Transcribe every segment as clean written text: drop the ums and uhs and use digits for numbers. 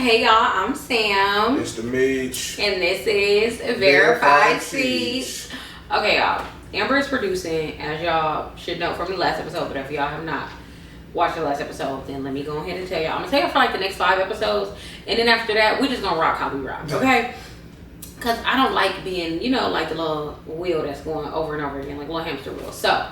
Hey y'all, I'm Sam. It's the Meech. And this is Verified Seats. Okay, y'all. Amber is producing, as y'all should know from the last episode, but if y'all have not watched the last episode, then let me go ahead and tell y'all. I'm gonna tell y'all for like the next 5 episodes, and then after that, we're just gonna rock how we rock, okay? Because I don't like being, like the little wheel that's going over and over again, like a little hamster wheel. So,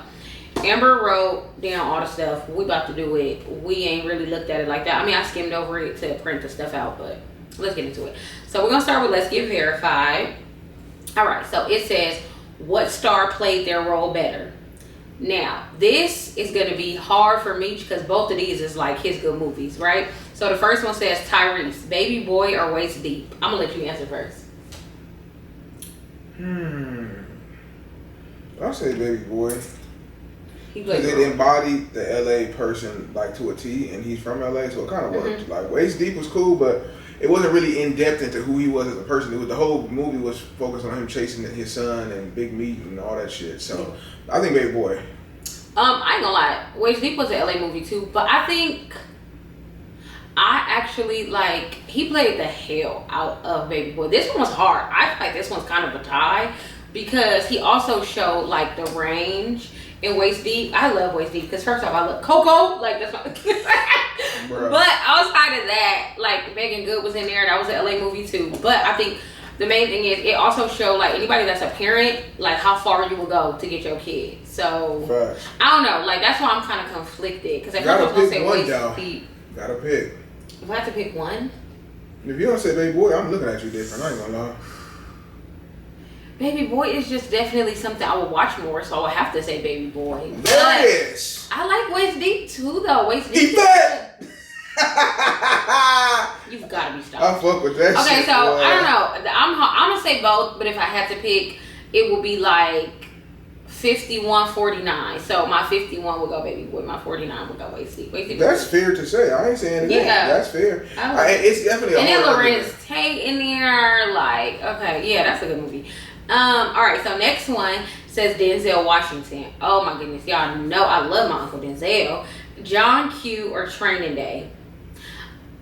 Amber wrote down all the stuff. We about to do it. We ain't really looked at it like that. I mean, I skimmed over it to print the stuff out, but let's get into it. So we're going to start with Let's Get Verified. All right, so it says, what star played their role better? Now, this is going to be hard for Meech because both of these is like his good movies, right? So the first one says Tyrese, Baby Boy or Waist Deep? I'm going to let you answer first. I'll say Baby Boy. Because it embodied the LA person like to a T, and he's from LA, so it kind of worked. Like Waist Deep was cool, but it wasn't really in depth into who he was as a person. It was, the whole movie was focused on him chasing his son and Big Meat and all that shit. So I think Baby Boy. I ain't gonna lie, Waist Deep was an LA movie too, but I think I actually he played the hell out of Baby Boy. This one was hard. I feel like this one's kind of a tie because he also showed like the range. In Waist Deep, I love Waist Deep because first off, I love Coco. Like that's my. But outside of that, like Megan Good was in there. That was an LA movie too. But I think the main thing is it also showed like anybody that's a parent, like how far you will go to get your kid. So I don't know. Like that's why I'm kind of conflicted because I was gonna say Waist Deep. Gotta pick. If I have to pick one. If you don't say Baby Boy, I'm looking at you different. I ain't gonna lie. Baby Boy is just definitely something I would watch more, so I would have to say Baby Boy. There it is. I like Waist Deep too, though. Waist Deep. He fat. You've got to be stopped. I fuck with that. Okay, shit, so boy. I don't know. I'm gonna say both, but if I had to pick, it would be like 51-49. So my 51 would go Baby Boy, my 49 would go Waist Deep. That's fair to say. I ain't saying anything. Yeah, that's fair. It's definitely. And then Larenz, Tate in there, like okay, yeah, that's a good movie. All right, so next one says Denzel Washington. Oh my goodness, y'all know I love my Uncle Denzel. John Q or Training Day.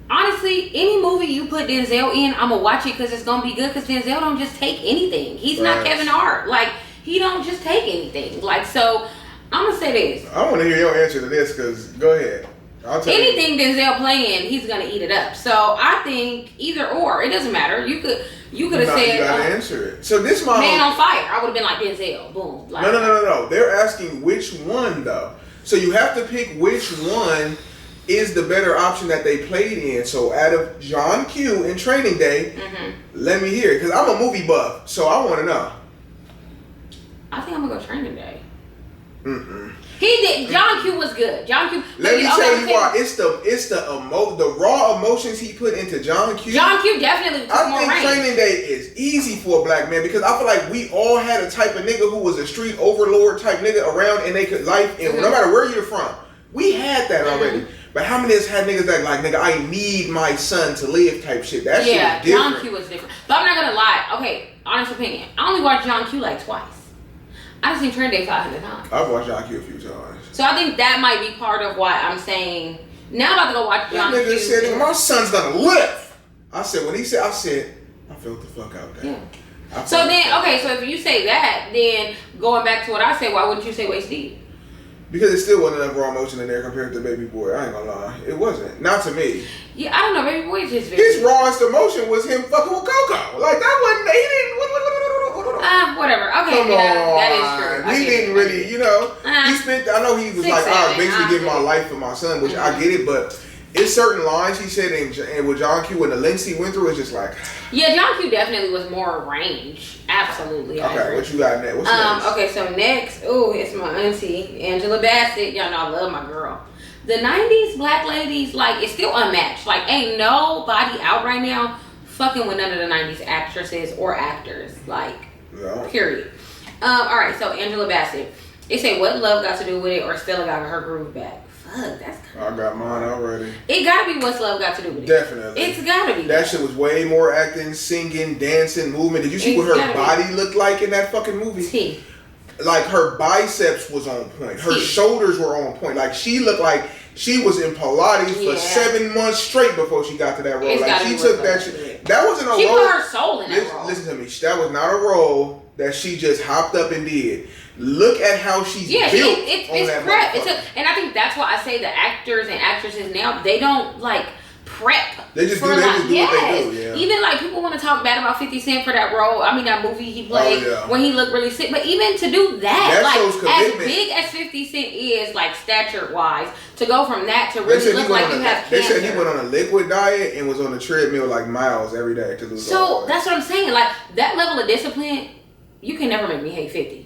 Honestly, any movie you put Denzel in, I'm gonna watch it because it's gonna be good. Because Denzel don't just take anything. He's not Kevin Hart. Like he don't just take anything. Like so, I'm gonna say this. I want to hear your answer to this because go ahead. I'll tell anything Denzel playing, he's gonna eat it up. So I think either or, it doesn't matter. You could have said you gotta answer it. So this my Man on Fire. I would have been like Denzel. Boom. Like, no. They're asking which one though. So you have to pick which one is the better option that they played in. So out of John Q and Training Day, let me hear it because I'm a movie buff, so I want to know. I think I'm gonna go Training Day. He did. John Q was good. John Q. Let me tell you why. It's the raw emotions he put into John Q. John Q definitely took more range. I think Training Day is easy for a black man because I feel like we all had a type of nigga who was a street overlord type nigga around and they could life and no matter where you're from. We had that already. But how many of us had niggas that like, nigga, I need my son to live type shit? That shit was different. John Q was different. But I'm not gonna lie. Okay, honest opinion. I only watched John Q like twice. I've seen Training Day 500 times. I've watched John Q a few times. So I think that might be part of why I'm saying now I'm about to go watch John Q. That nigga said, my son's gonna live. I said, when he said, I felt the fuck out there. Yeah. So then, okay, so if you say that, then going back to what I said, why wouldn't you say Waist Deep? Because it still wasn't enough raw emotion in there compared to Baby Boy. I ain't gonna lie. It wasn't. Not to me. Yeah, I don't know. Baby Boy is just very... His rawest emotion was him fucking with Coco. Like, that wasn't... He didn't... whatever. Okay, come on. That is true. He didn't really, he spent... I know he was like, basically giving my life for my son, which I get it, but... It's certain lines he said and with John Q and the links he went through, it's just like... Yeah, John Q definitely was more range. Absolutely. Okay, what you got next? What's next? Okay, so next, it's my auntie, Angela Bassett. Y'all know I love my girl. The 90s black ladies, like, it's still unmatched. Like, ain't nobody out right now fucking with none of the 90s actresses or actors. Like, period. Alright, so Angela Bassett. They say, what love got to do with it or Stella got her groove back? Fuck, that's I got mine already. It gotta be what's love got to do with it. Definitely. It's gotta be. That shit was way more acting, singing, dancing, movement. Did you see what her body looked like in that fucking movie? Like her biceps was on point. Her shoulders were on point. Like she looked like She was in Pilates for 7 months straight before she got to that role. Like she took that shit. That wasn't a role. She put her soul in that role. Listen to me. That was not a role that she just hopped up and did. Look at how she's built it's prep. And I think that's why I say the actors and actresses now, they don't like prep. They just do what they do. Yeah. Even like people want to talk bad about 50 Cent for that role. I mean that movie he played when he looked really sick. But even to do that like as big as 50 Cent is, like stature wise, to go from that to really look like you have cancer. They said he went on a liquid diet and was on a treadmill like miles every day to lose. So that's what I'm saying. Like that level of discipline, you can never make me hate 50.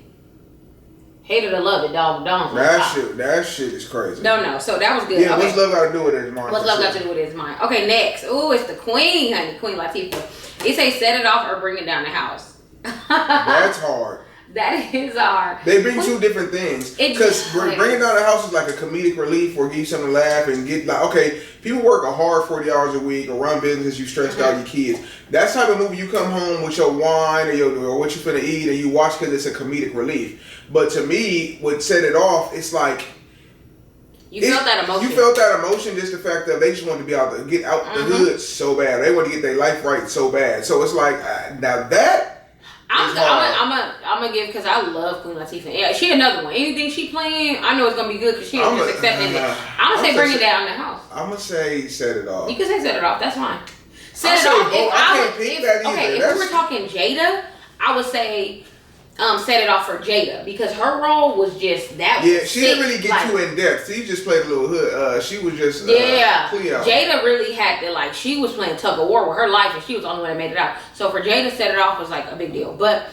Hate it or love it, dog. Don't. That shit is crazy. No. So that was good. Yeah, what's love got to do with his mind? What's love got to do with his mind? Okay, next. Ooh, it's the queen, honey. Queen Latifah. It say set it off or bring it down the house. That's hard. That is hard. They bring two different things. Because bringing down the house is like a comedic relief or give you something to laugh and get like, okay, people work a hard 40 hours a week or run business, you stressed out your kids. That's the type of movie you come home with your wine or what you finna eat and you watch because it's a comedic relief. But to me, what set it off, it's like, you felt that emotion. You felt that emotion, just the fact that they just wanted to be out to get out the hood so bad. They want to get their life right so bad. So it's like, now that I'm gonna give, because I love Queen Latifah. Yeah, she another one. Anything she playing, I know it's gonna be good because she ain't just accepting it. I'm gonna say bring it down the house. I'm gonna say set it off. You can say set it off. That's fine. Set it off. If we were talking Jada, I would say set it off for Jada because her role was just that. Yeah, she didn't really get too in depth. She just played a little hood. She was just Cleo. Jada really had to like. She was playing tug of war with her life, and she was the only one that made it out. So for Jada to set it off was like a big deal, but.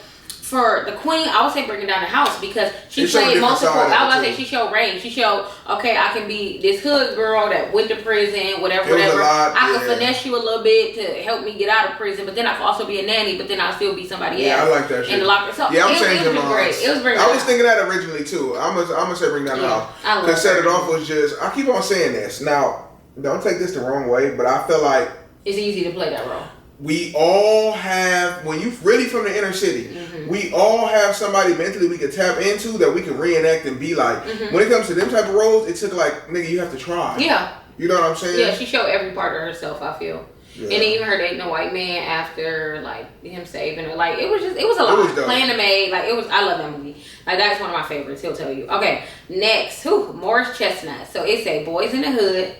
For the queen, I would say bring it down the house because she played multiple. I was about to say she showed range. She showed, okay, I can be this hood girl that went to prison, whatever. I can finesse you a little bit to help me get out of prison, but then I can also be a nanny, but then I'll still be somebody else. Yeah, I like that shit. In the locker. So yeah, I'm changing mine. It was bringing. I was thinking that originally too. I'm gonna say bring down the house. Because set it off was just. I keep on saying this. Now, don't take this the wrong way, but I feel like it's easy to play that role. We all have, when you really from the inner city, we all have somebody mentally we can tap into that we can reenact and be like. When it comes to them type of roles, it took like, nigga, you have to try. Yeah. You know what I'm saying? Yeah, she showed every part of herself, I feel. Yeah. And even her dating a white man after, like, him saving her. Like, it was a lot. Playing the maid, like, I love that movie. Like, that's one of my favorites, he'll tell you. Okay, next, Morris Chestnut. So it say Boyz in the Hood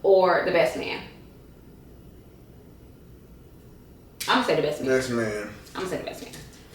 or The Best Man. I'm gonna say The Best Man. Best Man. I'm gonna say The Best Man.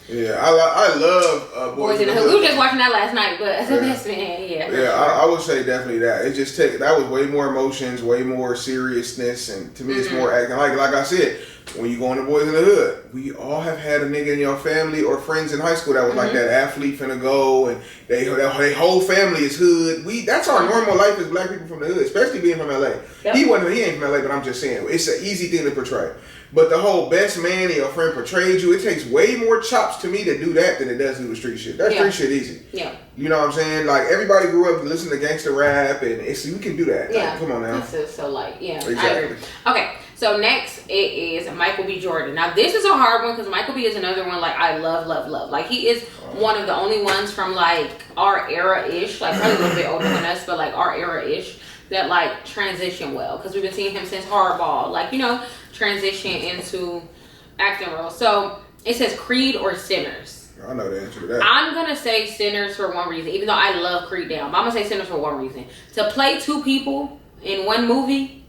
Yeah, I love Boyz in the Hood. We were just watching that last night, but The Best Man, yeah. Yeah, I would say definitely that. It just that was way more emotions, way more seriousness, and to me it's more acting. Like I said, when you go into Boyz in the Hood, we all have had a nigga in your family or friends in high school that was like that athlete finna go, and their whole family is hood. That's our normal life as black people from the hood, especially being from LA. Yep. He ain't from LA, but I'm just saying it's an easy thing to portray. But the whole best man and your friend portrayed you, it takes way more chops to me to do that than it does to do the street shit. That street shit easy. Yeah. You know what I'm saying? Like, everybody grew up listening to gangster rap, and we can do that. Yeah. Like, come on now. This is so Exactly. I agree. Okay, so next it is Michael B. Jordan. Now, this is a hard one because Michael B. is another one, like, I love. Like, he is one of the only ones from, like, our era-ish, like, probably a little bit older than us, but, like, our era-ish that, like, transition well. Because we've been seeing him since Hardball. Like, you know, transition into acting roles. So it says Creed or Sinners. I know the answer to that. I'm gonna say Sinners for one reason, even though I love Creed down. But I'm gonna say Sinners for one reason. To play two people in one movie,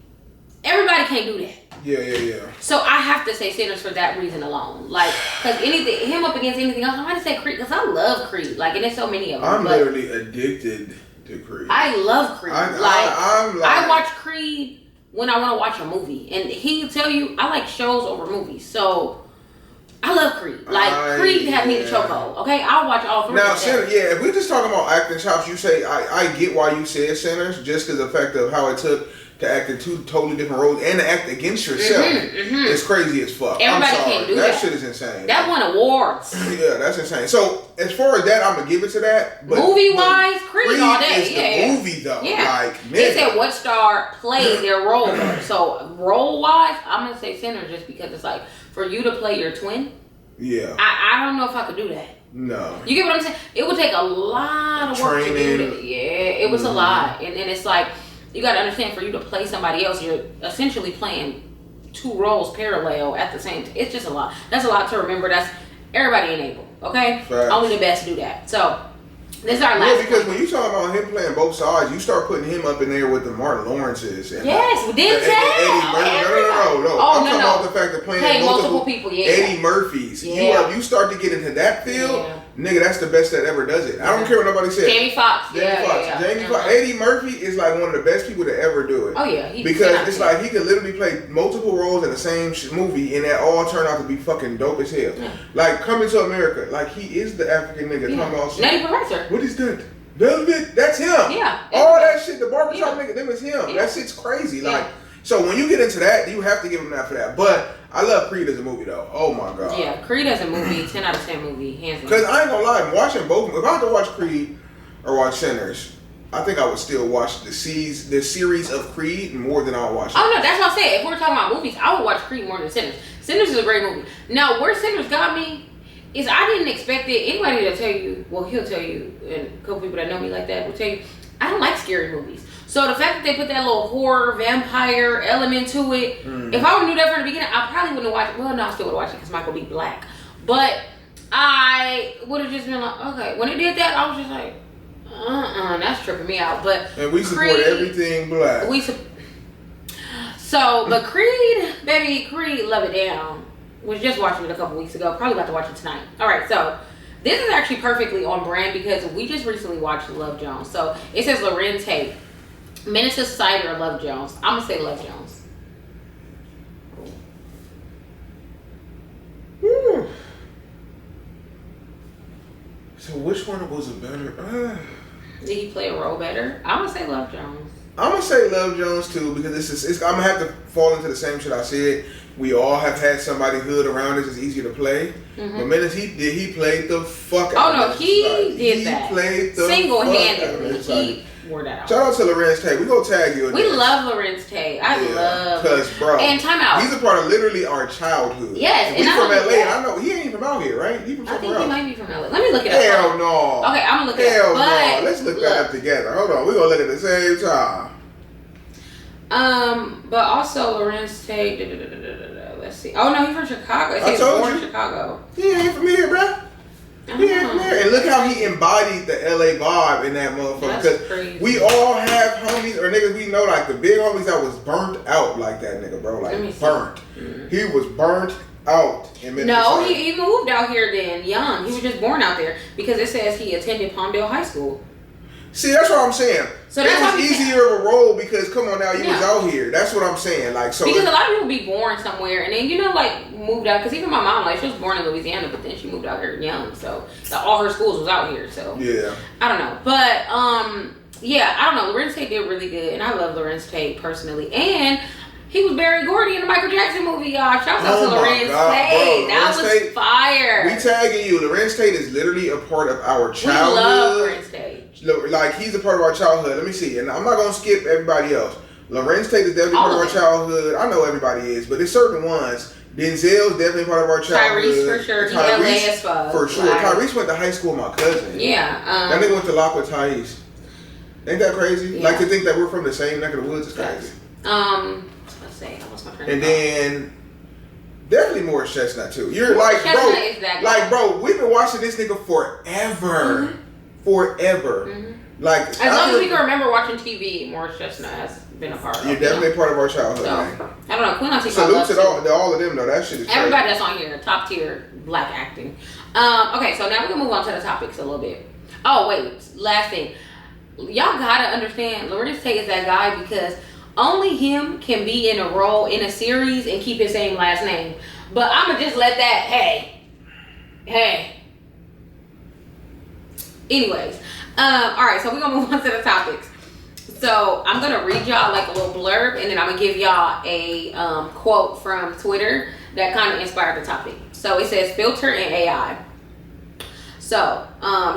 everybody can't do that. Yeah. So I have to say Sinners for that reason alone. Like, because him up against anything else, I might say Creed because I love Creed. Like, and there's so many of them. I'm literally addicted to Creed. I love Creed. I watch Creed when I want to watch a movie, and he'll tell you I like shows over movies, so I love Creed. Like, Creed had me the chokehold. Okay, I'll watch all three. Now, Sinners, if we're just talking about acting chops, you say I get why you said Sinners, just because of the fact of how it took to act in two totally different roles and to act against yourself. It's crazy as fuck. Everybody can't do that. That shit is insane. That won awards. Yeah, that's insane. So as far as that, I'm gonna give it to that. But movie wise, Creed all day. Is the movie though. Yeah. Like, they said what star played their role. So role wise, I'm gonna say Sinners just because it's like for you to play your twin. Yeah. I don't know if I could do that. No. You get what I'm saying? It would take a lot of work to do that. Yeah, it was a lot, and it's like. you got to understand, for you to play somebody else, you're essentially playing two roles parallel at the same time. It's just a lot. That's a lot to remember. That's everybody ain't able. Okay, Facts. Only the best do that. So this is our last. Yeah, because point. when you talk about him playing both sides, you start putting him up in there with the Martin Lawrences. And yes, with Denzel. No. I'm talking about the fact that playing multiple people. Yeah. Eddie Murphys. Yeah. You start to get into that field. Yeah. Nigga, that's the best that ever does it. I don't care what nobody says. Jamie Foxx. Jamie Foxx. Eddie Murphy is like one of the best people to ever do it. Oh yeah. Because it's like he could literally play multiple roles in the same movie and that all turn out to be fucking dope as hell. Yeah. Like Coming to America. Like he is the African nigga. Talking about Nutty Professor. What is that? Velvet. That's him. Yeah. All that shit. The barbershop nigga. Them is him. Yeah. That shit's crazy. Yeah. Like. So when you get into that, you have to give him that for that. But I love Creed as a movie though. Oh my god. Yeah, Creed as a movie, 10 out of 10 movie, hands down. Because I ain't gonna lie, I'm watching both. If I had to watch Creed or watch Sinners, I think I would still watch the series of Creed more than I would watch. Oh no, that's what I said. If we're talking about movies, I would watch Creed more than Sinners. Sinners is a great movie. Now, where Sinners got me is I didn't expect it. Anybody will tell you, well, he'll tell you, and a couple people that know me like that will tell you, I don't like scary movies. So the fact that they put that little horror vampire element to it, if I would have knew that from the beginning, I probably wouldn't have watched it. Well, no, I still would have watched it because Michael B. Black. But I would have just been like, okay. When it did that, I was just like, that's tripping me out. But and we support everything black. But Creed, baby, Creed, love it down. Was just watching it a couple weeks ago. Probably about to watch it tonight. All right, so this is actually perfectly on brand because we just recently watched Love Jones. So it says Larenz Tate. Menace Society or Love Jones? I'm gonna say Love Jones. Whew. So which one was a better? Did he play a role better? I'm gonna say Love Jones. I'm gonna say Love Jones too because I'm gonna have to fall into the same shit I said. We all have had somebody hood around us. It's easier to play. Mm-hmm. But Menace, he played the fuck out. Oh no, he did that. He played the single-handedly. He wore that out. Shout out to Larenz Tate. We gonna tag you. We love Larenz Tate. I love. Because bro, and time out. He's a part of literally our childhood. Yes, and we from LA. And I know he ain't from out here, right? He from somewhere else. He might be from LA. Let me look it up. Hell no. Okay, I'm gonna look it up. Hell no. Let's look that up together. Hold on, we gonna look at the same time. But also Larenz Tate. Let's see. Oh no, he's from Chicago. He was born in Chicago. He ain't from here, bro. He ain't from here. And look how he embodied the LA vibe in that motherfucker. Because we all have homies or niggas we know, like the big homies that was burnt out like that nigga, bro. Like burnt. Mm-hmm. He was burnt out in Minnesota. No, he moved out here then young. He was just born out there because it says he attended Palmdale High School. See, that's what I'm saying. So it was easier of a role because come on now, you was out here. That's what I'm saying. Like so, because a lot of people be born somewhere and then like moved out. Because even my mom, like she was born in Louisiana, but then she moved out here young. So all her schools was out here. So yeah, I don't know, but yeah, I don't know. Larenz Tate did really good, and I love Larenz Tate personally, and he was Barry Gordy in the Michael Jackson movie, y'all. Shout out to Larenz Tate. Bro, that was Tate, fire. We tagging you. Larenz Tate is literally a part of our childhood. We love Larenz Tate. Like he's a part of our childhood. Let me see, and I'm not gonna skip everybody else. Larenz Tate is definitely part of our childhood. I know everybody is, but there's certain ones. Denzel's definitely part of our childhood. Tyrese for sure. Tyrese as fuck. For sure. Like, Tyrese went to high school with my cousin. Yeah. That nigga went to lock with Tyrese. Ain't that crazy? Yeah. Like to think that we're from the same neck of the woods is crazy. Let's say I lost my train of thought. And then definitely more Chestnut too. You're like, Chestnut is that guy. Like, bro, we've been watching this nigga forever. Mm-hmm. Forever. Mm-hmm. Like as long as we can remember watching TV, Morris Chestnut has been a part of. You're definitely part of our childhood. So, man. I don't know. Queen Latifah. Salute to all of them though. That shit is everybody crazy. that's on here, top tier black acting. Okay, so now we're gonna move on to the topics a little bit. Oh wait, last thing. Y'all gotta understand, Larenz Tate is that guy because only him can be in a role in a series and keep his same last name. But I'ma just let that. Hey. Anyways. Alright, so we're gonna move on to the topics. So I'm gonna read y'all like a little blurb and then I'm gonna give y'all a quote from Twitter that kind of inspired the topic. So it says filter and AI. So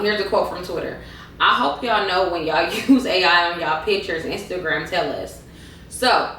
here's a quote from Twitter. I hope y'all know when y'all use AI on y'all pictures, Instagram tell us. So,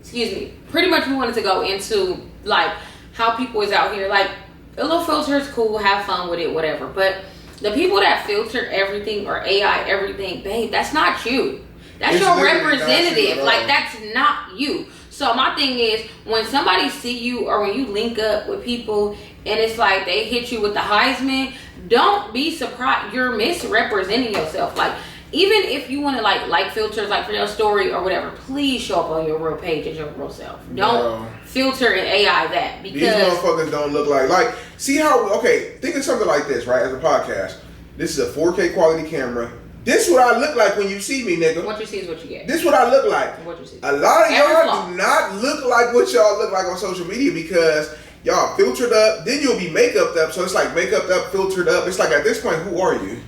excuse me, pretty much we wanted to go into like how people is out here, like a little filter is cool, have fun with it, whatever, but the people that filter everything or AI everything, babe, that's not you. That's your representative. Like, that's not you. So my thing is, when somebody see you or when you link up with people and it's like they hit you with the Heisman, don't be surprised. You're misrepresenting yourself. Like, even if you want to like filters like for your story or whatever, please show up on your real page as your real self. Don't filter and AI that, because these motherfuckers don't look like see how, okay, think of something like this, right? As a podcast, this is a 4K quality camera. This is what I look like when you see me, nigga. What you see is what you get. This is what I look like. What you see. A lot of y'all do not look like what y'all look like on social media because y'all filtered up, then you'll be makeup up. So it's like makeup up, filtered up. It's like at this point, who are you?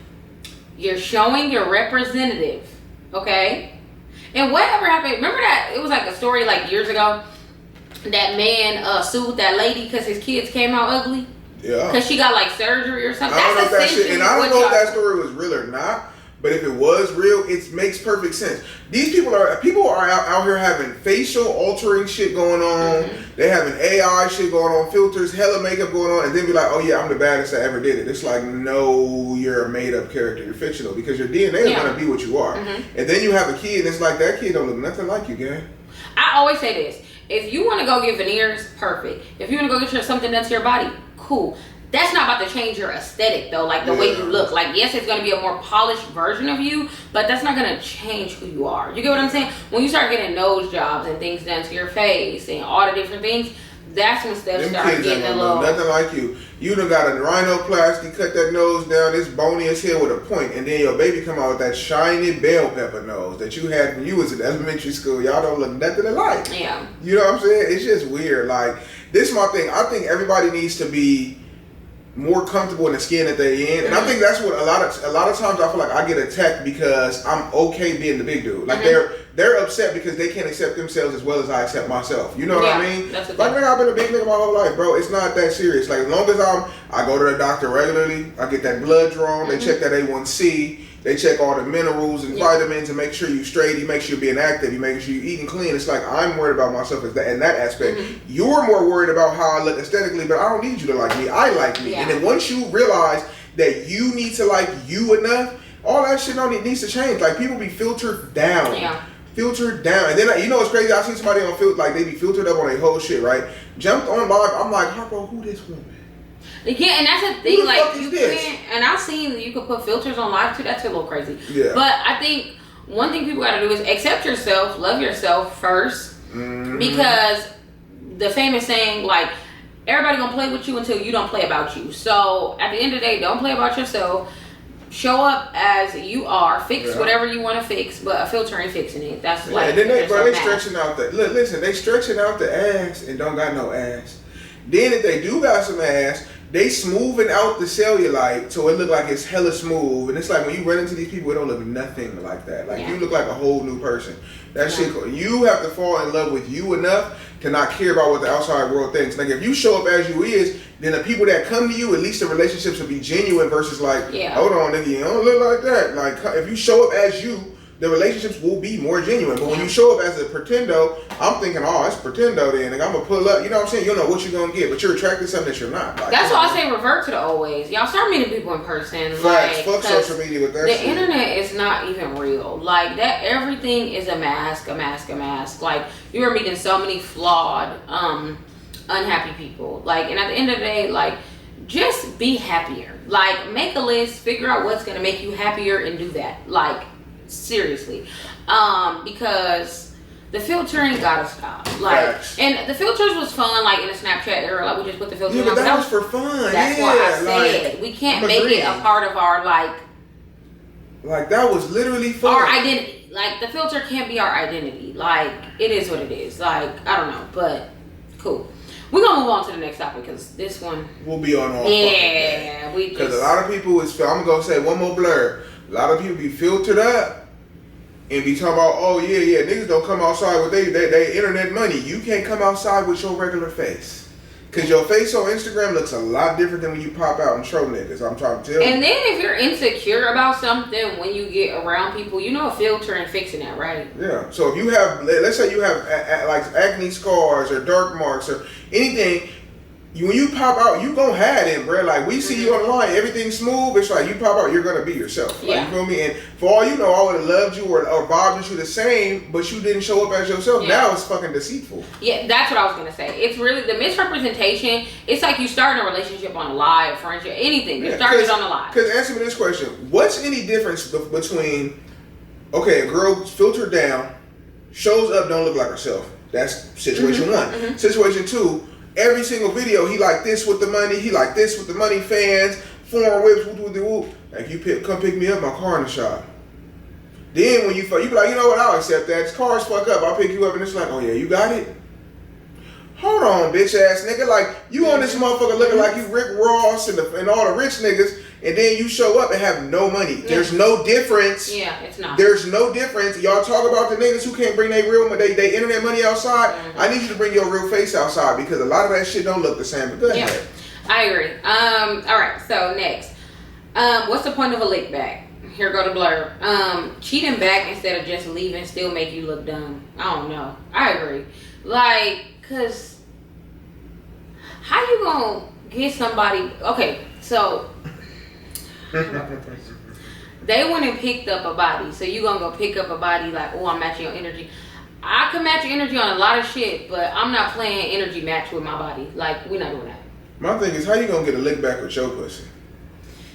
You're showing your representative, okay? And whatever happened, remember that it was like a story like years ago, that man sued that lady because his kids came out ugly? Yeah. Because she got like surgery or something. I don't know if that shit, and I don't know if that story was real or not. But if it was real, it makes perfect sense. These people are out here having facial altering shit going on. Mm-hmm. They having AI shit going on, filters, hella makeup going on, and then be like, oh yeah, I'm the baddest I ever did it. It's like, no, you're a made up character. You're fictional because your DNA is going to be what you are. Mm-hmm. And then you have a kid and it's like, that kid don't look nothing like you, gang. I always say this. If you want to go get veneers, perfect. If you want to go get something done to your body, cool. That's not about to change your aesthetic though, like the way you look. Like, yes, it's going to be a more polished version of you, but that's not going to change who you are. You get what I'm saying? When you start getting nose jobs and things done to your face and all the different things, that's when stuff starts getting a little... Nothing like you. You done got a rhinoplasty, cut that nose down, it's bony as hell with a point, and then your baby come out with that shiny bell pepper nose that you had when you was in elementary school. Y'all don't look nothing alike. Yeah. You know what I'm saying? It's just weird. Like, this is my thing. I think everybody needs to be more comfortable in the skin that they're in, and I think that's what a lot of times I feel like I get attacked because I'm okay being the big dude. Like they're upset because they can't accept themselves as well as I accept myself. You know what I mean? That's like, nigga, I've been a big nigga my whole life, bro. It's not that serious. Like, as long as I go to the doctor regularly, I get that blood drawn, they check that A1C. They check all the minerals and vitamins and make sure you straight. You make sure you're being active. You make sure you're eating clean. It's like, I'm worried about myself in that aspect. You're more worried about how I look aesthetically, but I don't need you to like me. I like me. And then once you realize that you need to like you enough, all that shit needs to change. Like, people be filtered down. Filtered down. And then, you know what's crazy? I seen somebody on like they be filtered up on their whole shit, right? Jumped on live. I'm like, Harpo, who this woman? Yeah, and that's the thing, like, you can't, and I've seen you can put filters on live too, that's a little crazy. Yeah. But I think one thing people gotta do is accept yourself, love yourself first, because the famous saying, like, everybody gonna play with you until you don't play about you. So at the end of the day, don't play about yourself. Show up as you are. Fix whatever you want to fix, but a filter ain't fixing it. That's like, and then they stretching out the listen. They stretching out the ass and don't got no ass. Then if they do got some ass, they smoothing out the cellulite so it look like it's hella smooth. And it's like when you run into these people, it don't look nothing like that. Like, you look like a whole new person. That shit, you have to fall in love with you enough to not care about what the outside world thinks. Like, if you show up as you is, then the people that come to you, at least the relationships will be genuine versus like, hold on, nigga, you don't look like that. Like, if you show up as you, the relationships will be more genuine. But when you show up as a pretendo, I'm thinking, oh, it's pretendo then. Like, I'm going to pull up. You know what I'm saying? You don't know what you're going to get, but you're attracted to something that you're not. Like, that's why I say revert to the old ways. Y'all start meeting people in person. Facts. Fuck social media with that the shit. The internet is not even real. Like, that, everything is a mask. Like, you are meeting so many flawed, unhappy people. Like, and at the end of the day, like, just be happier. Like, make a list, figure out what's going to make you happier and do that. Like, seriously, because the filtering gotta stop. Like, and the filters was fun, like in the Snapchat era, like we just put the filters on. But that was for fun. That's why I said, like, we can't make it a part of our like that was literally fun. Our identity. Like, the filter can't be our identity. Like, it is what it is. Like, I don't know, but cool. We're gonna move on to the next topic because this one will be on all. Because a lot of people I'm gonna say one more blur. A lot of people be filtered up and be talking about, oh yeah, niggas don't come outside with they internet money. You can't come outside with your regular face. Cause your face on Instagram looks a lot different than when you pop out and show niggas. I'm trying to tell you. And then if you're insecure about something when you get around people, you know a filter and fixing that, right? Yeah. So if you have, let's say you have like acne scars or dark marks or anything, when you pop out, you gonna have it, bro. Like we see you online, everything's smooth. It's like you pop out, you're gonna be yourself. Like, you feel me? And for all you know, I would have loved you or vibed with you the same, but you didn't show up as yourself. Yeah. Now it's fucking deceitful. Yeah, that's what I was gonna say. It's really the misrepresentation. It's like you starting a relationship on a lie, a friendship, anything. You started on a lie. Because answer me this question: what's any difference between a girl filtered down, shows up, don't look like herself? That's situation one. Situation two. Every single video, he like this with the money, he like this with the money, fans, foreign whips, whoop. Like, come pick me up, my car in the shop. Then when you be like, you know what, I'll accept that. Cars fuck up, I'll pick you up, and it's like, oh yeah, you got it? Hold on, bitch ass nigga. Like, you on this motherfucker looking like you Rick Ross and all the rich niggas, and then you show up and have no money. Yeah. There's no difference. Yeah, it's not. There's no difference. Y'all talk about the niggas who can't bring their real money, they internet money outside. I need you to bring your real face outside because a lot of that shit don't look the same. But go ahead. I agree. All right. So next, what's the point of a lick back? Here go the blurb. Cheating back instead of just leaving still make you look dumb. I don't know. I agree. Like, cause how you gonna get somebody? Okay, so. They went and picked up a body, so you gonna go pick up a body like, oh, I'm matching your energy. I can match your energy on a lot of shit, but I'm not playing energy match with my body. Like, we're not doing that. My thing is, how you gonna get a lick back with your pussy?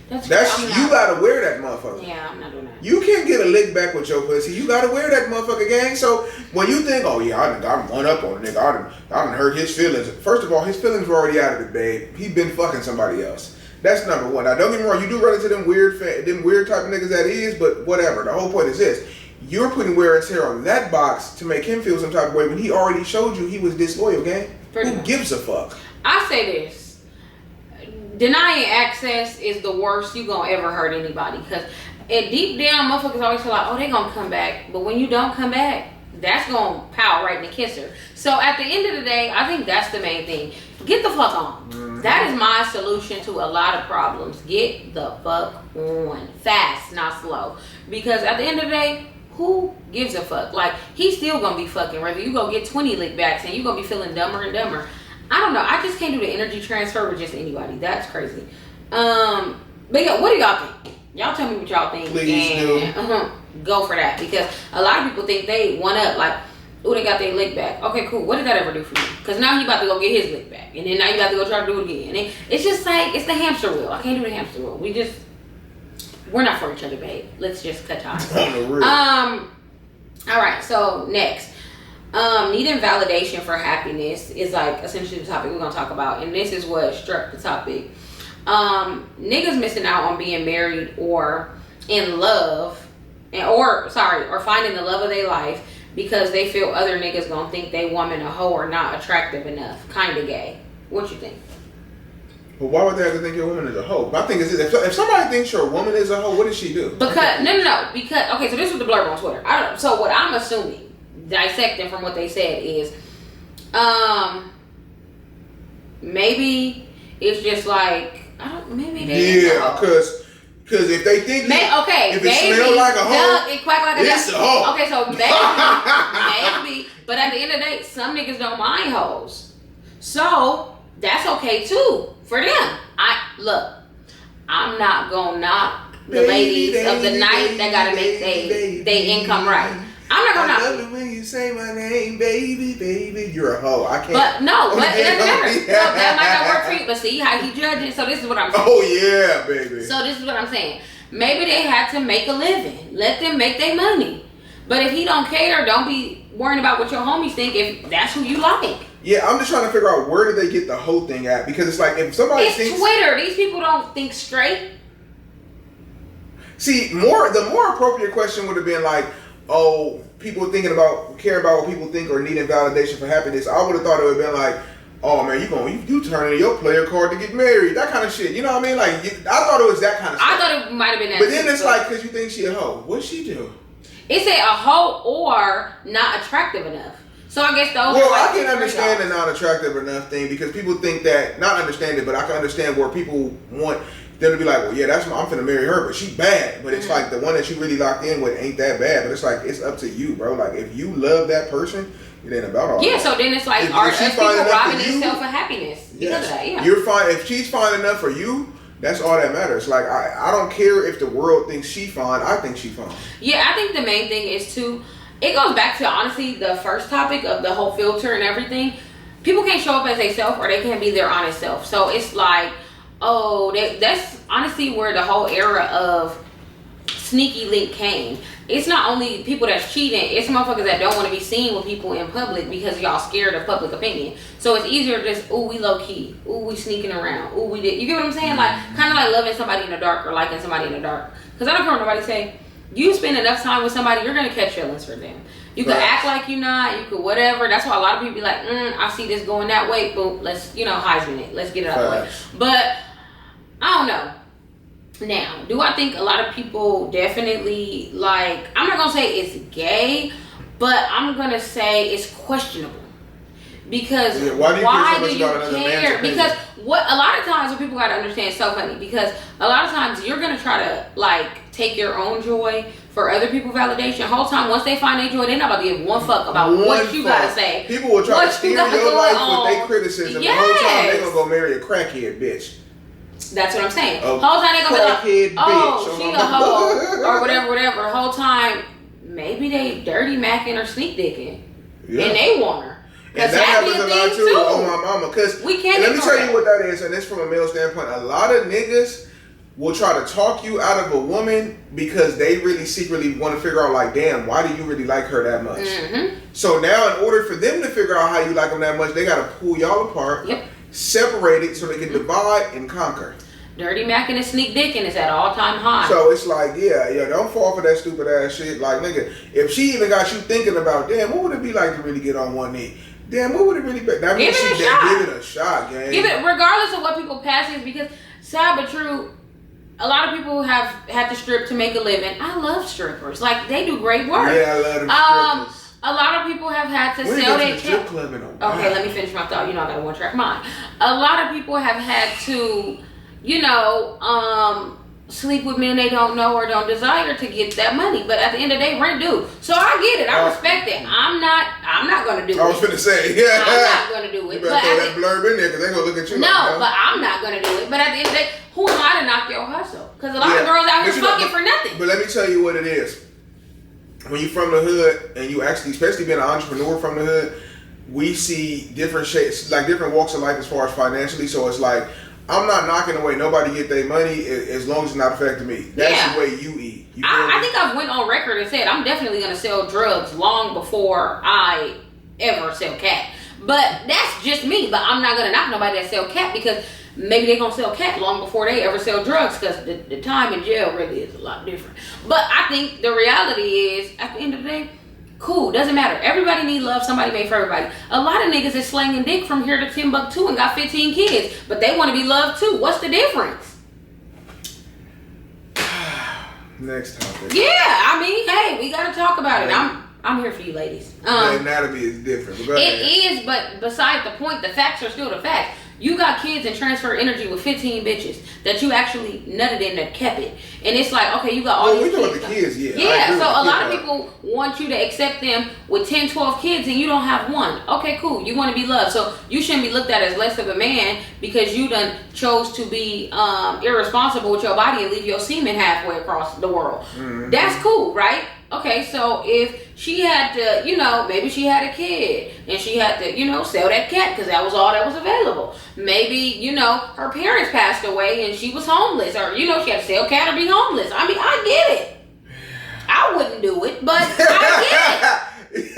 That's you gotta wear that motherfucker. Yeah, I'm not doing that. You can't get a lick back with your pussy. You gotta wear that motherfucker, gang. So when you think, oh yeah, I done one up on a nigga, I done hurt his feelings. First of all, his feelings were already out of it, babe. He been fucking somebody else. That's number one. Now, don't get me wrong. You do run into them weird type of niggas that is, but whatever. The whole point is this: you're putting wear and tear on that box to make him feel some type of way when he already showed you he was disloyal, gang. Who gives a fuck? I say this: denying access is the worst you gonna ever hurt anybody. Because deep down, motherfuckers always feel like, oh, they gonna come back. But when you don't come back, that's gonna pow right in the kisser. So at the end of the day, I think that's the main thing. Get the fuck on. That is my solution to a lot of problems. Get the fuck on. Fast, not slow. Because at the end of the day, who gives a fuck? Like, he's still gonna be fucking, whether you go get 20 lick backs and you gonna be feeling dumber and dumber. I don't know. I just can't do the energy transfer with just anybody. That's crazy. But yeah, what do y'all think? Y'all tell me what y'all think. Please do. Go for that. Because a lot of people think they one up, like, oh, they got their lick back. Okay, cool. What did that ever do for you? Because now he about to go get his lick back. And then now you got to go try to do it again. And it's just like, it's the hamster wheel. I can't do the hamster wheel. We're not for each other, babe. Let's just cut ties. All right, so next. Needing validation for happiness is like essentially the topic we're going to talk about. And this is what struck the topic. Niggas missing out on being married or in love. Or finding the love of their life because they feel other niggas gonna think they woman a hoe or not attractive enough. Kinda gay. What you think? Well, why would they have to think your woman is a hoe? My thing is this: if somebody thinks your woman is a hoe, what does she do? Because no. Because okay, so this was the blurb on Twitter. So what I'm assuming, dissecting from what they said, is maybe it's just like maybe they Because if they think if it smells like a hoe, it quack like it's a hoe. Okay, so maybe. But at the end of the day, some niggas don't mind hoes. So that's okay too for them. I'm not gonna knock the ladies of the night that gotta make they income right. I'm not gonna knock. I love it when you say my name, baby. You're a hoe. I can't. But it doesn't matter. So that might not work for you. But see how he judged it. So this is what I'm saying. Oh yeah, baby. So this is what I'm saying. Maybe they had to make a living. Let them make their money. But if he don't care, don't be worrying about what your homies think if that's who you like. Yeah, I'm just trying to figure out where did they get the hoe thing at? Because it's like if somebody thinks Twitter. These people don't think straight. See, the more appropriate question would have been like, oh, people care about what people think or needing validation for happiness. I would have thought it would have been like, oh man, you turning your player card to get married, that kind of shit. You know what I mean? Like, I thought it was that kind of stuff. I thought it might have been that. But then it's like, because you think she a hoe. What'd she do? It said a hoe or not attractive enough. So I guess those. Well, I can understand the not attractive enough thing because people think that, not understand it, but I can understand where people want them to be like, well, yeah, I'm finna marry her, but she bad. But it's like the one that you really locked in with ain't that bad. But it's like, it's up to you, bro. Like, if you love that person, It ain't about all Yeah, that. so then it's like, are people robbing themselves of happiness because of that? Yeah. You're fine. If she's fine enough for you, that's all that matters. Like, I don't care if the world thinks she fine. I think she fine. Yeah, I think the main thing is to, it goes back to, honestly, the first topic of the whole filter and everything. People can't show up as they self, or they can't be their honest self. So it's like, oh, that's honestly where the whole era of sneaky link came. It's not only people that's cheating, it's motherfuckers that don't want to be seen with people in public because y'all scared of public opinion. So it's easier to just, ooh, we low key, ooh, we sneaking around, ooh, we did. You get what I'm saying? Like, kind of like loving somebody in the dark or liking somebody in the dark. Because I don't care what nobody say. You spend enough time with somebody, you're gonna catch feelings for them. You could act like you're not, you could whatever. That's why a lot of people be like, I see this going that way, boom, let's, Heisman it. Let's get it out of the way. But, I don't know. Now, do I think a lot of people definitely, like, I'm not gonna say it's gay, but I'm gonna say it's questionable. Because why do you care? Because what a lot of times what people gotta understand is so funny, because a lot of times you're gonna try to like take your own joy for other people's validation. Whole time once they find their joy, they're not about to give one fuck about what you gotta say. People will try to steer your life with their criticism. Yes. The whole time they're gonna go marry a crackhead bitch. That's what I'm saying. Whole time they're gonna be like, oh, she a hoe or whatever. Whole time maybe they dirty macking or sneak dicking, and they want her. And that happens a lot too. Oh my mama, because we can't. Let me tell you what that is, and it's from a male standpoint. A lot of niggas will try to talk you out of a woman because they really secretly want to figure out, like, damn, why do you really like her that much? Mm-hmm. So now, in order for them to figure out how you like them that much, they got to pull y'all apart, separate it so they can divide and conquer. Dirty macking and sneak dicking is at all-time high. So it's like, yeah, don't fall for that stupid ass shit. Like, nigga, if she even got you thinking about, damn, what would it be like to really get on one knee? Damn, what would it really be? That means give it a shot, gang. Give it, regardless of what people pass is, because sad but true, a lot of people have had to strip to make a living. I love strippers. Like, they do great work. Yeah, I love them strippers. A lot of people have had to sell their strip club in a while. Okay, let me finish my thought. I got a one-track mind. A lot of people have had to, sleep with men they don't know or don't desire to get that money. But at the end of the day, rent due. So I get it. I respect it. I'm not going to do it. I was finna say, I'm not going to do it. You better throw that blurb in there because they're going to look at you. No, but I'm not going to do it. But at the end of the day, who am I to knock your hustle? Because a lot of girls out here fucking for nothing. But let me tell you what it is. When you're from the hood and you actually, especially being an entrepreneur from the hood, we see different shades, like different walks of life as far as financially. So it's like, I'm not knocking away nobody get their money as long as it's not affecting me. That's the way you eat. I think I've went on record and said I'm definitely going to sell drugs long before I ever sell cat. But that's just me. But I'm not going to knock nobody that sell cat, because maybe they're going to sell cat long before they ever sell drugs, because the time in jail really is a lot different. But I think the reality is, at the end of the day, cool, doesn't matter. Everybody need love. Somebody made for everybody. A lot of niggas is slanging dick from here to Timbuktu and got 15 kids, but they want to be loved too. What's the difference? Next topic. Yeah, I mean, hey, we gotta talk about it. I'm here for you, ladies. Anatomy is different. It is, but beside the point, the facts are still the facts. You got kids and transfer energy with 15 bitches that you actually nutted in that kept it. And it's like, okay, you got all these kids. We know the kids, Yeah, so a lot of people want you to accept them with 10, 12 kids and you don't have one. Okay, cool. You want to be loved. So you shouldn't be looked at as less of a man because you done chose to be irresponsible with your body and leave your semen halfway across the world. Mm-hmm. That's cool, right? Okay, so if she had to, maybe she had a kid and she had to, sell that cat because that was all that was available. Maybe, her parents passed away and she was homeless, or, she had to sell cat or be homeless. I mean, I get it. I wouldn't do it, but I get it.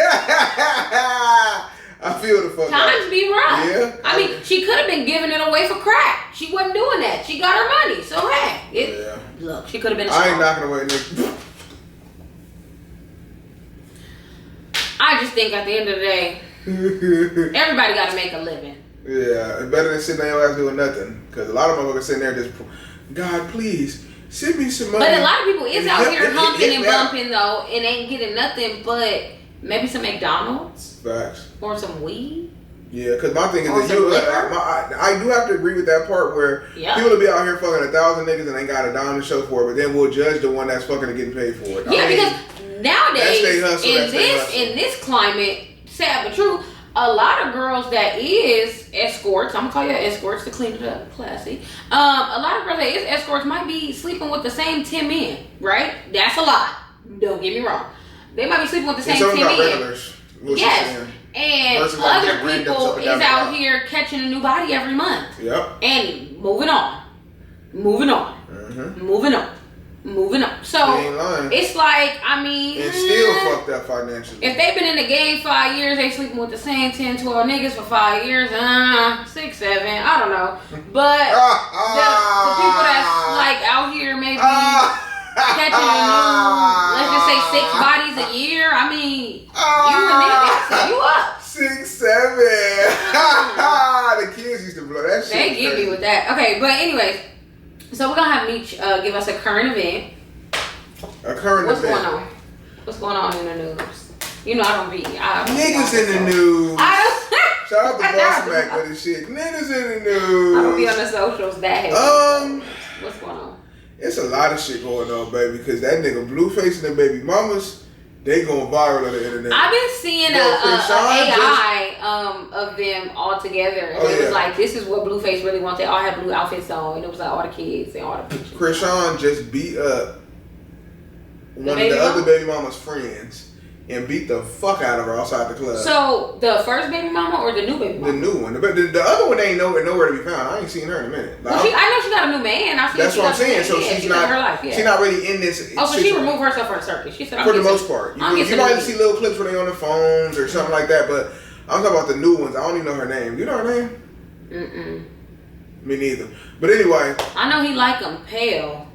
I feel the fuck Times be rough. Yeah. I mean, she could have been giving it away for crack. She wasn't doing that. She got her money. So, hey, look, she could have been I ain't knocking away, nigga. I just think at the end of the day, everybody got to make a living. Yeah, it's better than sitting there your ass doing nothing. Because a lot of motherfuckers sitting there just, God, please, send me some money. But a lot of people is out here humping and bumping, though, and ain't getting nothing but maybe some McDonald's. Facts. Or some weed. Yeah, because my thing is that I do have to agree with that part where people will be out here fucking 1,000 niggas and ain't got a dime to show for it, but then we'll judge the one that's fucking getting paid for it. Yeah, because nowadays, in this climate, sad but true. A lot of girls that is escorts, I'm gonna call you escorts to clean it up, classy. A lot of girls that is escorts might be sleeping with the same 10 men, right? That's a lot. Don't get me wrong. They might be sleeping with the same 10 men. Regulars, yes. And other people is out here catching a new body every month. Yep. And moving on. Moving on. So it's like, I mean, and still fucked up financially. If they've been in the game 5 years, they sleeping with the same 10, 12 niggas for 5 years, 6, 7, I don't know. But the people that's like out here maybe catching a new, let's just say 6 bodies a year. I mean, you and niggas set you up. 6, 7. The kids used to blow that shit. They get me with that. Okay, but anyways. So we're gonna have Meech give us a current event. What's going on? What's going on in the news? You know I don't be. Niggas in the news. Shout out to Boss Mac with his shit. Niggas in the news. I don't be on the socials that heavy. What's going on? It's a lot of shit going on, baby. Because that nigga Blueface and the baby mamas, they going viral on the internet. I've been seeing an AI of them all together. And it was like, this is what Blueface really wants. They all had blue outfits on. And it was like all the kids and all the pictures. Krishan just beat up one of the other baby mama's friends and beat the fuck out of her outside the club. So, the first baby mama or the new baby mama? The new one. The other one ain't nowhere to be found. I ain't seen her in a minute. Like, well, I know she got a new man. That's what I'm saying. So she's not her life. She's not really in this. Oh, so she removed herself from the circus. She said, for the most part. You might see little clips where they on the phones or something like that, but I'm talking about the new ones. I don't even know her name. You know her name? Me neither. But anyway. I know he like them pale.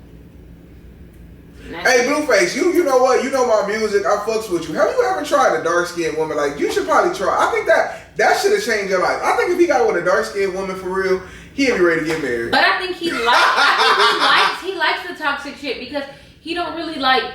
Hey, Blueface, you know what? You know my music. I fucks with you. Have you ever tried a dark-skinned woman? Like, you should probably try. I think that should have changed your life. I think if he got with a dark-skinned woman for real, he'd be ready to get married. But I think he likes the toxic shit because he don't really like,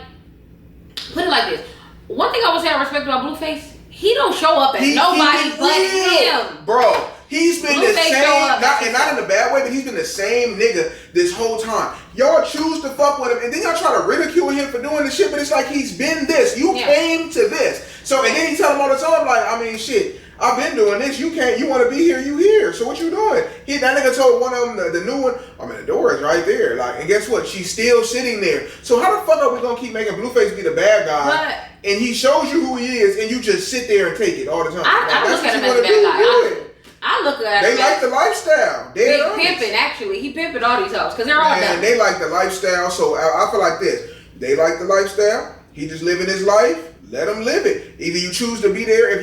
put it like this. One thing I would say I respect about Blueface, he don't show up as nobody but him. Bro. He's been the same, not in a bad way, but he's been the same nigga this whole time. Y'all choose to fuck with him, and then y'all try to ridicule him for doing the shit, but it's like he's been this. You came to this. So, and then he tell him all the time, like, I mean, shit, I've been doing this. You can't, you want to be here, you here. So what you doing? That nigga told one of them, the new one, I mean, the door is right there. Like, and guess what? She's still sitting there. So how the fuck are we going to keep making Blueface be the bad guy? And he shows you who he is, and you just sit there and take it all the time. I look at him as a bad guy. I look at they like the lifestyle. Big pimping, actually. He pimping all these hoes because they're all done. They like the lifestyle. So I feel like this. They like the lifestyle. He just living his life. Let him live it. Either you choose to be there. If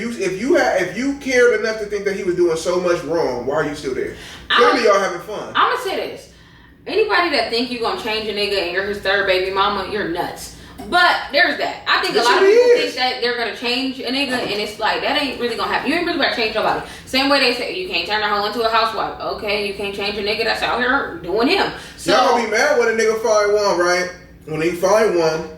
you cared enough to think that he was doing so much wrong, why are you still there? Clearly, y'all having fun. I'm gonna say this. Anybody that think you're gonna change a nigga and you're his third baby mama, you're nuts. But there's that. I think a lot of people think that they're gonna change a nigga, and it's like that ain't really gonna happen. You ain't really gonna change nobody. Same way they say you can't turn a hoe into a housewife. Okay, you can't change a nigga that's out here doing him. So y'all gonna be mad when a nigga find one, right? When he find one,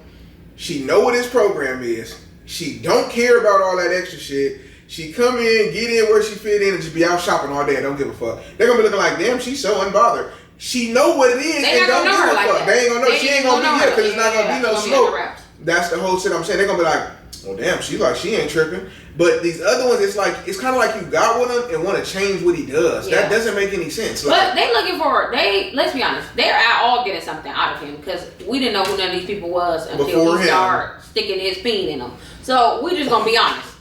she know what his program is. She don't care about all that extra shit. She come in, get in where she fit in, and just be out shopping all day and don't give a fuck. They're gonna be looking like, damn, she's so unbothered. She know what it is and don't give a fuck. They ain't gonna know. She ain't gonna be here because it's not gonna be no smoke. That's the whole shit I'm saying. They're gonna be like, oh damn, she ain't tripping. But these other ones, it's kind of like you got with him and want to change what he does. Yeah. That doesn't make any sense. Like, but they looking for, let's be honest, they're all getting something out of him because we didn't know who none of these people was until he started sticking his peen in them. So we just gonna be honest.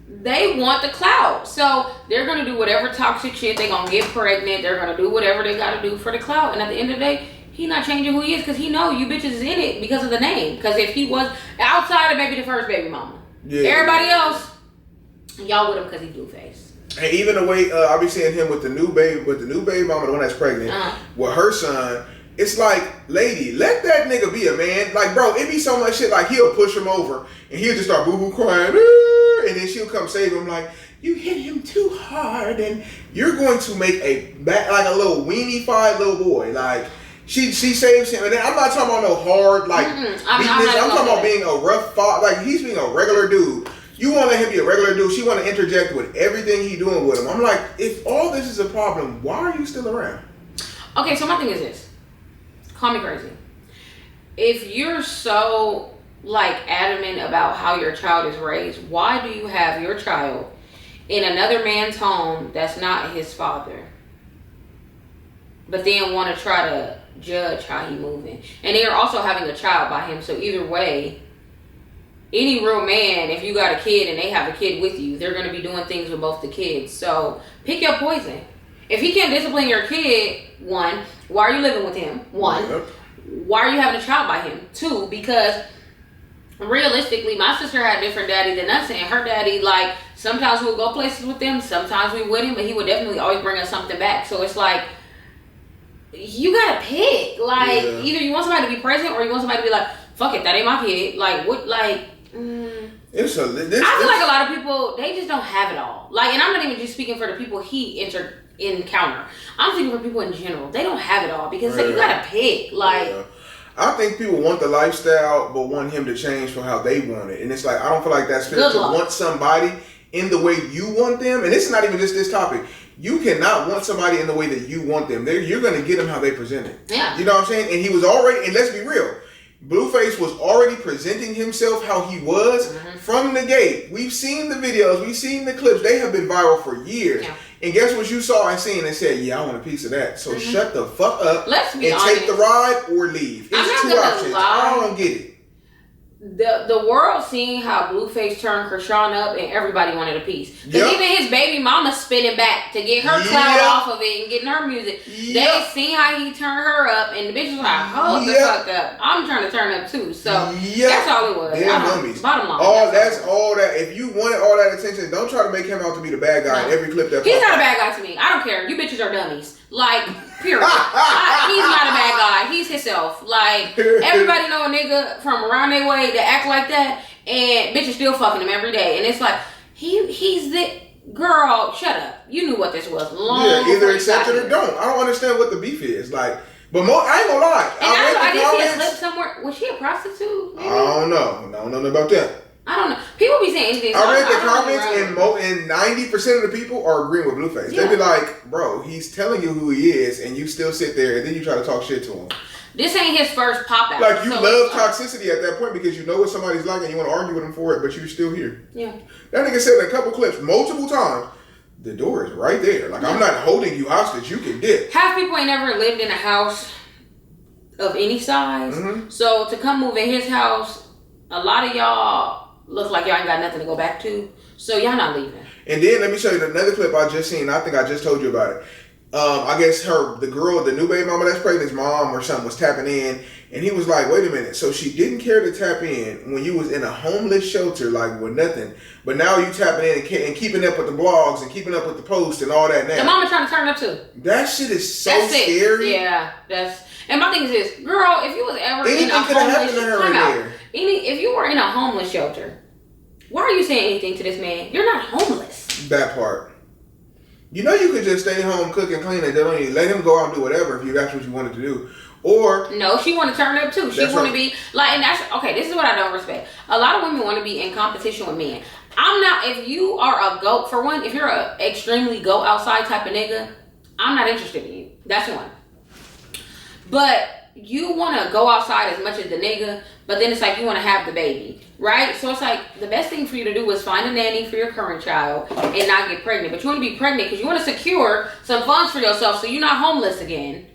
They want the clout. So they're going to do whatever toxic shit. They're going to get pregnant. They're going to do whatever they got to do for the clout. And at the end of the day, he not changing who he is because he know you bitches is in it because of the name. Because if he was outside of maybe the first baby mama, everybody else, y'all with him because he Blueface. And even the way I be seeing him with the new baby mama, the one that's pregnant, with her son, it's like, lady, let that nigga be a man. Like, bro, it be so much shit like he'll push him over and he'll just start boo-boo crying. And then she'll come save him like, you hit him too hard and you're going to make like a little weenie-fied little boy. Like, she saves him. And then I'm not talking about no hard, like, I'm talking about being a rough father. Like, he's being a regular dude. You want to let him be a regular dude. She want to interject with everything he doing with him. I'm like, if all this is a problem, why are you still around? Okay, so my thing is this. Call me crazy. If you're so like adamant about how your child is raised, why do you have your child in another man's home that's not his father, but then want to try to judge how he moving? And they're also having a child by him, so either way, any real man, if you got a kid and they have a kid with you, they're going to be doing things with both the kids. So pick your poison. If he can't discipline your kid, 1, why are you living with him? 1, why are you having a child by him? 2, because realistically, my sister had a different daddy than us, and her daddy, like, sometimes we would go places with them, sometimes we wouldn't, but he would definitely always bring us something back. So it's like, you gotta pick. Like, either you want somebody to be present, or you want somebody to be like, fuck it, that ain't my kid. Like, what, like, I feel like a lot of people, they just don't have it all. Like, and I'm not even just speaking for the people he encounter. I'm speaking for people in general. They don't have it all, because like, you gotta pick. Like, I think people want the lifestyle, but want him to change for how they want it. And it's like, I don't feel like that's fair to want somebody in the way you want them. And it's not even just this topic. You cannot want somebody in the way that you want them. You're going to get them how they present it. Yeah. You know what I'm saying? And he was already, and let's be real, Blueface was already presenting himself how he was from the gate. We've seen the videos. We've seen the clips. They have been viral for years. Yeah. And guess what you saw and seen and said, yeah, I want a piece of that. So shut the fuck up and take the ride or leave. It's 2 options. I don't get it. The world seeing how Blueface turned Krishan up, and everybody wanted a piece. Because even his baby mama spinning back to get her clout off of it and getting her music. They seen how he turned her up, and the bitch was like, hold the fuck up. I'm trying to turn up too. So that's all it was. Bottom line. That's all that. If you wanted all that attention, don't try to make him out to be the bad guy in every clip that he's not a bad guy to me. I don't care. You bitches are dummies. Like, period. He's not a bad guy. He's himself. Like, everybody know a nigga from around their way that act like that, and bitches still fucking him every day. And it's like, he's the girl. Shut up. You knew what this was long. Either accept it or don't. I don't understand what the beef is. Like, but I ain't gonna lie. And I did see a clip somewhere. Was she a prostitute? Maybe? I don't know. I don't know nothing about that. I don't know. People be saying anything. So I read the comments, and 90% of the people are agreeing with Blueface. They be like, bro, he's telling you who he is, and you still sit there, and then you try to talk shit to him. This ain't his first pop out. Like, you love toxicity at that point because you know what somebody's like, and you want to argue with him for it, but you're still here. Yeah. That nigga said in a couple clips, multiple times, the door is right there. Like, I'm not holding you hostage. You can dip. Half people ain't never lived in a house of any size. So to come move in his house, a lot of y'all look like y'all ain't got nothing to go back to. So y'all not leaving. And then let me show you another clip I just seen. I think I just told you about it. I guess the new baby mama that's pregnant's mom or something was tapping in, and he was like, wait a minute, so she didn't care to tap in when you was in a homeless shelter, like with nothing, but now you tapping in and keeping up with the blogs and keeping up with the posts and all that now. The mama trying to turn up too. That shit is so scary. Yeah, and my thing is this, girl, if you was ever in a homeless if you were in a homeless shelter, why are you saying anything to this man? You're not homeless. That part. You know you could just stay home, cook and clean, and don't even let him go out and do whatever if that's what you wanted to do. Or no, she want to turn up too. She want to be like, and that's okay. This is what I don't respect. A lot of women want to be in competition with men. I'm not. If you are a go, for one, if you're a extremely go outside type of nigga, I'm not interested in you. That's one. But you want to go outside as much as the nigga, but then it's like you want to have the baby, right? So it's like the best thing for you to do is find a nanny for your current child and not get pregnant. But you want to be pregnant because you want to secure some funds for yourself so you're not homeless again.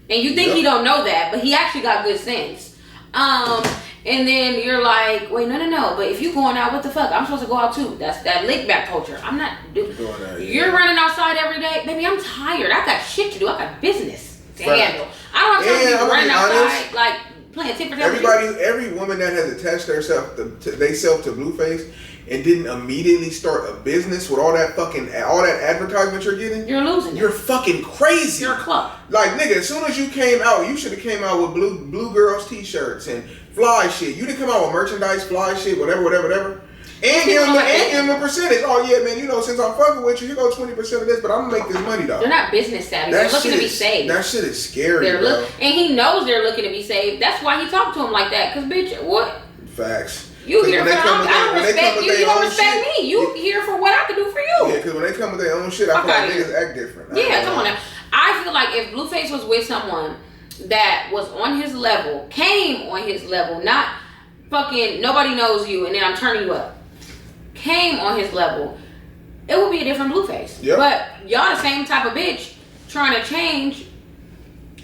And you think he don't know that, but he actually got good sense. And then you're like, wait, no. But if you going out, what the fuck? I'm supposed to go out too. That's that lick back culture. I'm not doing. You're running outside every day, baby. I'm tired. I got shit to do. I got business to handle. I don't have time to be running outside like playing tip for tat. Every woman that has attached herself to Blueface and didn't immediately start a business with all that advertisement you're getting, you're losing. You're fucking crazy. You're a club. Like, nigga, as soon as you came out, you should have came out with blue girls t-shirts and fly shit. You didn't come out with merchandise, fly shit, whatever. And give them a percentage. Oh yeah, man, you know, since I'm fucking with you, you go 20% of this, but I'm gonna make this money though. They're not business savvy. They're looking to be saved. That shit is scary, bro. And he knows they're looking to be saved. That's why he talked to him like that. Cause bitch, what? Facts. You here for I don't respect you. You don't respect me. You here for what I can do for you. Yeah, because when they come with their own shit, I feel like niggas act different. Yeah, come on now. I feel like if Blueface was with someone that was on his level, came on his level, not fucking nobody knows you and then I'm turning you up, came on his level, it would be a different Blueface. Yep. But y'all the same type of bitch trying to change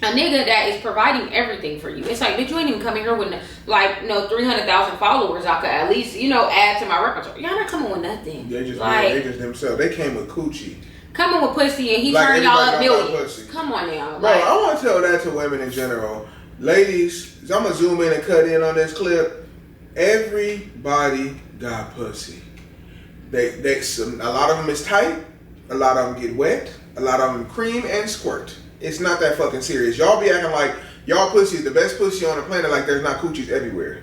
a nigga that is providing everything for you. It's like, bitch, you ain't even coming here with like 300,000 followers. I could at least, add to my repertoire. Y'all not coming with nothing. They just themselves. They came with coochie. Coming with pussy and he turned y'all up millions. Come on now. Bro, I want to tell that to women in general. Ladies, I'm going to zoom in and cut in on this clip. Everybody got pussy. A lot of them is tight. A lot of them get wet. A lot of them cream and squirt. It's not that fucking serious. Y'all be acting like y'all pussy is the best pussy on the planet, like there's not coochies everywhere.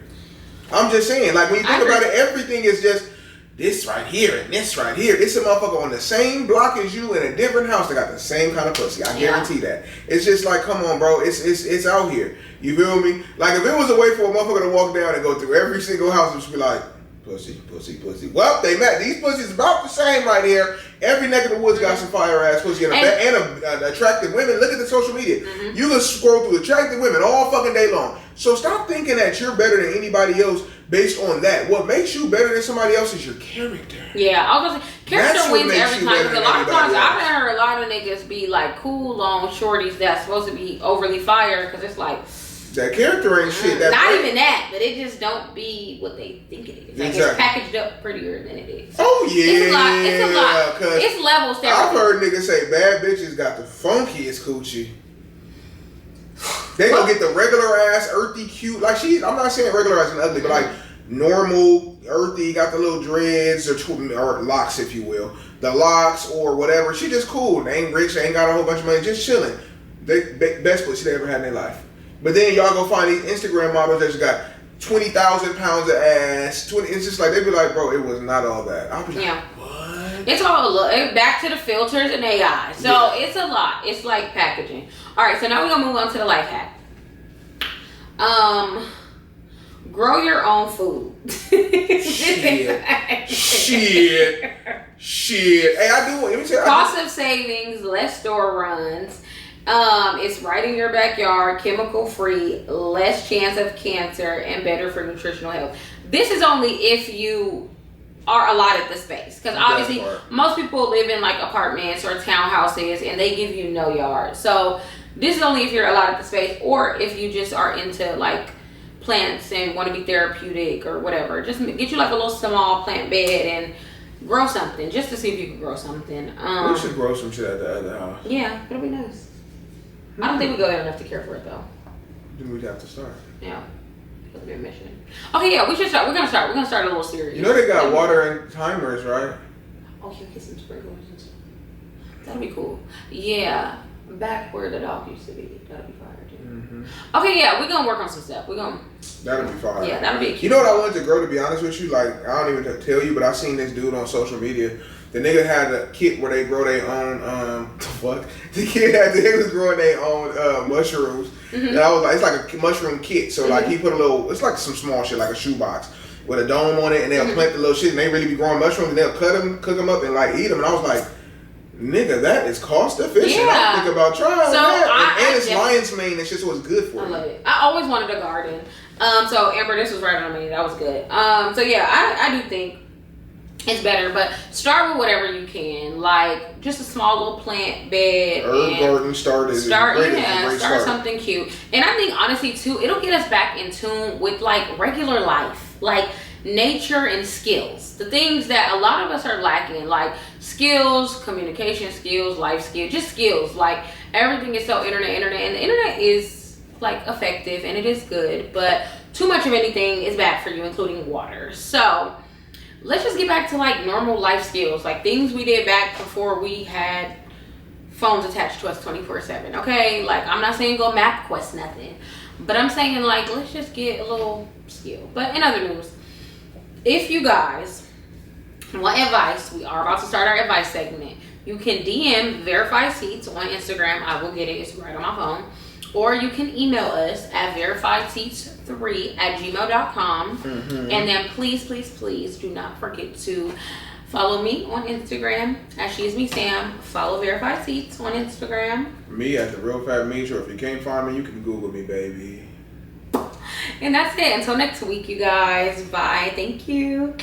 I'm just saying, like when you think about it, everything is just this right here and this right here. It's a motherfucker on the same block as you in a different house that got the same kind of pussy. I guarantee that. It's just like, come on, bro. It's out here. You feel me? Like if it was a way for a motherfucker to walk down and go through every single house and just be like, pussy, pussy, pussy. Well, they met. These pussies about the same right here. Every neck of the woods got some fire ass pussy and attractive women. Look at the social media. Mm-hmm. You can scroll through attractive women all fucking day long. So stop thinking that you're better than anybody else based on that. What makes you better than somebody else is your character. Yeah, I was gonna say, character wins every time. Because a lot of times I've heard a lot of niggas be like cool, long shorties that's supposed to be overly fire because it's like, that character ain't shit. Not even that, but it just don't be what they think it is. Like It's packaged up prettier than it is. Oh yeah, it's a lot. It's levels. I've heard niggas say bad bitches got the funkiest coochie. They gonna get the regular ass, earthy, cute. Like I'm not saying regular ass and ugly, but like normal, earthy, got the little dreads or locks, if you will, the locks or whatever. She just cool. They ain't rich. They ain't got a whole bunch of money. Just chilling. Best pussy they ever had in their life. But then y'all go find these Instagram models that just got 20,000 pounds of ass. It's just like, they be like, bro, it was not all that. I'll be like, what? It's all back to the filters and AI. So it's a lot. It's like packaging. All right, so now we're going to move on to the life hack. Grow your own food. Shit. Hey, I do. Let me tell you. Cost of savings, less store runs. It's right in your backyard, chemical free, less chance of cancer, and better for nutritional health. This is only if you are allotted the space, because obviously most people live in like apartments or townhouses and they give you no yard. So this is only if you're allotted the space, or if you just are into like plants and want to be therapeutic or whatever. Just get you like a little small plant bed and grow something, just to see if you can grow something. We should grow some shit at the other house. Yeah, it'll be nice. I don't think we go there enough to care for it though. Then we'd have to start. Yeah. It'll be a mission. Okay, yeah, we should start. We're gonna start a little series. You know they got water and timers, right? Oh, you get some sprinklers and stuff. That'll be cool. Yeah. Back where the dog used to be. That'll be fire too. Mm-hmm. Okay, yeah, we're gonna work on some stuff. That'll be fire. Yeah, that'll be cute. You know what I wanted to grow, to be honest with you? Like, I don't even tell you, but I seen this dude on social media. The nigga had a kit where they grow their own, they was growing their own mushrooms. Mm-hmm. And I was like, it's like a mushroom kit. So like he put it's like some small shit, like a shoebox with a dome on it, and they'll plant the little shit, and they really be growing mushrooms, and they'll cut them, cook them up, and like eat them. And I was like, nigga, that is cost efficient. Yeah. I'm thinking about trying that. And it's lion's mane. It's just what's good for you. I love it. I always wanted a garden. So Amber, this was right on me. That was good. So yeah, I do think it's better, but start with whatever you can, like just a small little plant bed. Herb garden start something cute. And I think honestly too, it'll get us back in tune with like regular life, like nature and skills, the things that a lot of us are lacking, like skills, communication skills, life skills, just skills. Like everything is so internet, and the internet is like effective and it is good, but too much of anything is bad for you, including water. So let's just get back to like normal life skills, like things we did back before we had phones attached to us 24/7. Okay, like I'm not saying go MapQuest nothing, but I'm saying like let's just get a little skill. But in other news, if you guys want advice, we are about to start our advice segment. You can DM Verified Seats on Instagram. I will get it. It's right on my phone. Or you can email us at verifiedseats3@gmail.com. Mm-hmm. And then please do not forget to follow me on Instagram at She's Me Sam. Follow Verified Seats on Instagram. Me at The Real Fat Meech, or if you can't find me, you can Google me, baby. And that's it. Until next week, you guys. Bye. Thank you.